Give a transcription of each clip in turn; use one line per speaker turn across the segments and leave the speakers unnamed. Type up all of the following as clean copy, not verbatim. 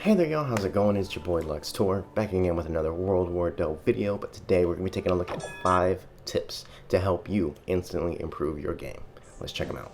Hey there y'all, how's it going? It's your boy Luxtor, back again with another World War Doe video, but today we're going to be taking a look at 5 tips to help you instantly improve your game. Let's check them out.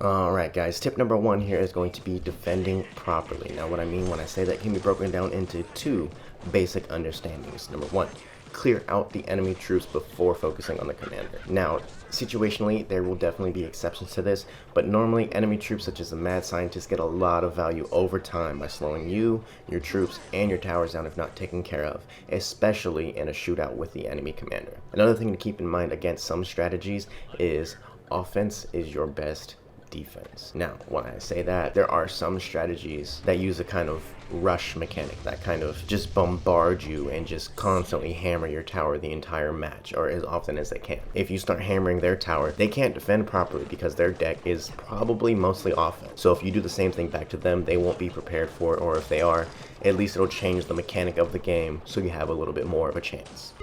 Alright guys, tip number 1 here is going to be defending properly. Now what I mean when I say that can be broken down into 2 basic understandings. Number 1, clear out the enemy troops before focusing on the commander. Now, situationally, there will definitely be exceptions to this, but normally enemy troops such as the Mad Scientist get a lot of value over time by slowing you, your troops, and your towers down if not taken care of, especially in a shootout with the enemy commander. Another thing to keep in mind against some strategies is offense is your best defense. Now, when I say that, there are some strategies that use a kind of rush mechanic that kind of just bombard you and just constantly hammer your tower the entire match, or as often as they can. If you start hammering their tower, they can't defend properly because their deck is probably mostly offense. So if you do the same thing back to them, they won't be prepared for it, or if they are, at least it'll change the mechanic of the game so you have a little bit more of a chance.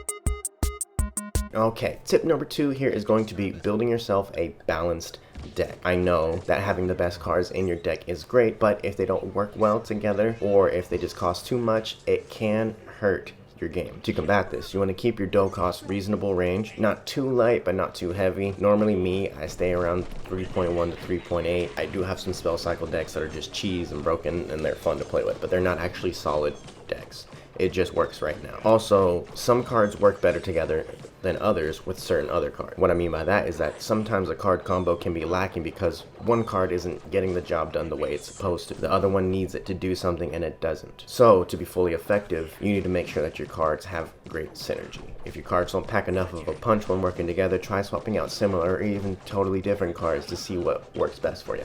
Okay, tip number 2 here is going to be building yourself a balanced deck. I know that having the best cards in your deck is great, but if they don't work well together, or if they just cost too much, it can hurt your game. To combat this, you want to keep your dough cost reasonable range, not too light but not too heavy. Normally me, I stay around 3.1 to 3.8. I do have some spell cycle decks that are just cheese and broken and they're fun to play with, but they're not actually solid decks. It just works right now. Also, some cards work better together than others with certain other cards. What I mean by that is that sometimes a card combo can be lacking because one card isn't getting the job done the way it's supposed to. The other one needs it to do something and it doesn't. So to be fully effective, you need to make sure that your cards have great synergy. If your cards don't pack enough of a punch when working together, try swapping out similar or even totally different cards to see what works best for you.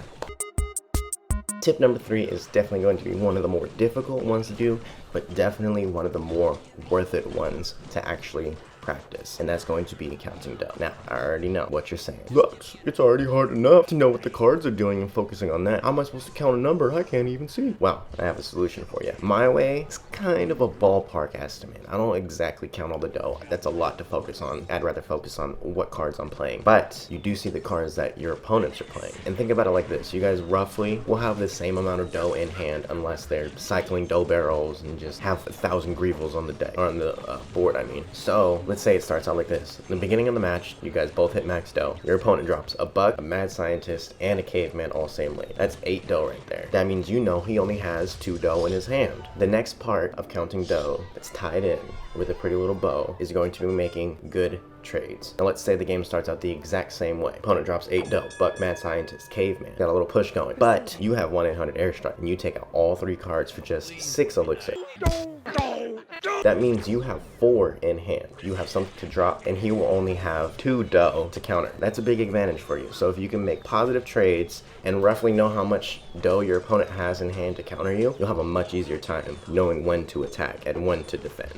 Tip number 3 is definitely going to be one of the more difficult ones to do, but definitely one of the more worth it ones to actually practice, and that's going to be counting dough. Now, I already know what you're saying. Lux, it's already hard enough to know what the cards are doing and focusing on that. How am I supposed to count a number I can't even see? Well, I have a solution for you. My way is kind of a ballpark estimate. I don't exactly count all the dough. That's a lot to focus on. I'd rather focus on what cards I'm playing. But you do see the cards that your opponents are playing. And think about it like this. You guys roughly will have the same amount of dough in hand unless they're cycling dough barrels and just have 1,000 Grievals on the deck, or on the board, I mean. So, let's say it starts out like this. In the beginning of the match, you guys both hit max dough. Your opponent drops a Buck, a Mad Scientist, and a Caveman all same lane. That's 8 dough right there. That means you know he only has 2 dough in his hand. The next part of counting dough that's tied in with a pretty little bow is going to be making good trades. Now let's say the game starts out the exact same way. Opponent drops 8 dough, Buck, Mad Scientist, Caveman. Got a little push going. But you have 1-800 Airstrike and you take out all 3 cards for just 6 elixir. That means you have 4 in hand. You have something to drop, and he will only have 2 dough to counter. That's a big advantage for you. So if you can make positive trades and roughly know how much dough your opponent has in hand to counter you, you'll have a much easier time knowing when to attack and when to defend.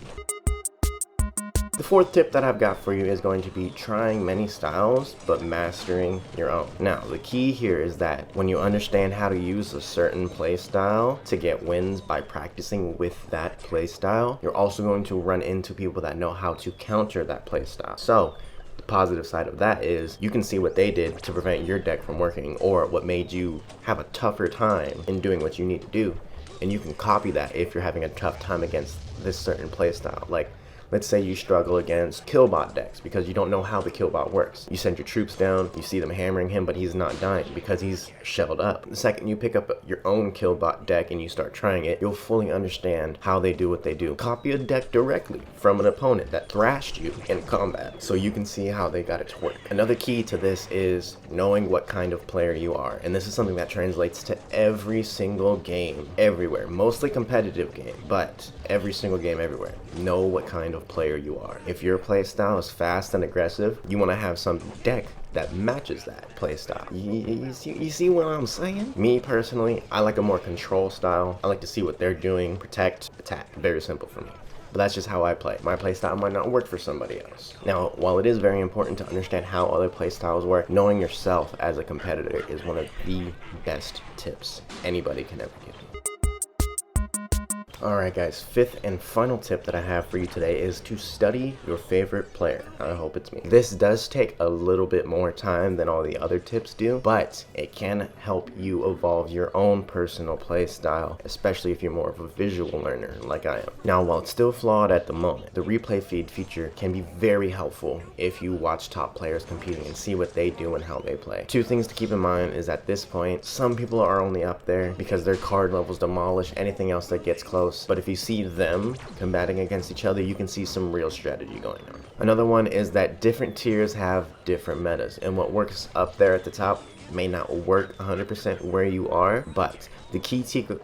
The 4th tip that I've got for you is going to be trying many styles, but mastering your own. Now, the key here is that when you understand how to use a certain play style to get wins by practicing with that play style, you're also going to run into people that know how to counter that play style. So, the positive side of that is you can see what they did to prevent your deck from working, or what made you have a tougher time in doing what you need to do. And you can copy that if you're having a tough time against this certain play style. Like, let's say you struggle against Killbot decks because you don't know how the Killbot works. You send your troops down, you see them hammering him, but he's not dying because he's shelled up. The second you pick up your own Killbot deck and you start trying it, you'll fully understand how they do what they do. Copy a deck directly from an opponent that thrashed you in combat so you can see how they got it to work. Another key to this is knowing what kind of player you are. And this is something that translates to every single game, everywhere. Mostly competitive game, but every single game everywhere. Know what kind of player you are. If your playstyle is fast and aggressive, you want to have some deck that matches that playstyle. You see what I'm saying? Me personally, I like a more control style. I like to see what they're doing, protect, attack. Very simple for me. But that's just how I play. My playstyle might not work for somebody else. Now, while it is very important to understand how other playstyles work, knowing yourself as a competitor is one of the best tips anybody can ever give you. Alright guys, fifth and final tip that I have for you today is to study your favorite player. I hope it's me. This does take a little bit more time than all the other tips do, but it can help you evolve your own personal play style, especially if you're more of a visual learner like I am. Now, while it's still flawed at the moment, the replay feed feature can be very helpful if you watch top players competing and see what they do and how they play. Two things to keep in mind is at this point, some people are only up there because their card levels demolish anything else that gets close. But if you see them combating against each other, you can see some real strategy going on. Another one is that different tiers have different metas, and what works up there at the top may not work 100% where you are, but the key takeaway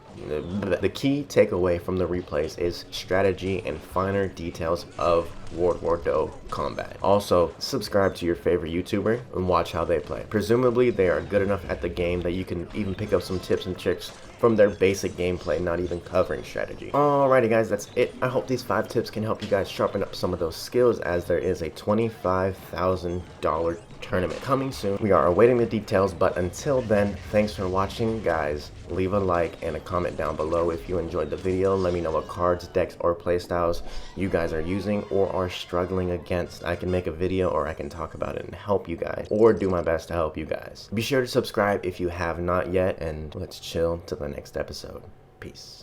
from the replays is strategy and finer details of World War II combat. Also, subscribe to your favorite YouTuber and watch how they play. Presumably, they are good enough at the game that you can even pick up some tips and tricks from their basic gameplay, not even covering strategy. Alrighty guys, that's it. I hope these 5 tips can help you guys sharpen up some of those skills, as there is a $25,000 tournament coming soon. We are awaiting the details, but until then, thanks for watching guys. Leave a like and a comment down below if you enjoyed the video. Let me know what cards, decks, or playstyles you guys are using or are struggling against. I can make a video, or I can talk about it and help you guys, or do my best to help you guys. Be sure to subscribe if you have not yet, and let's chill till the next episode. Peace.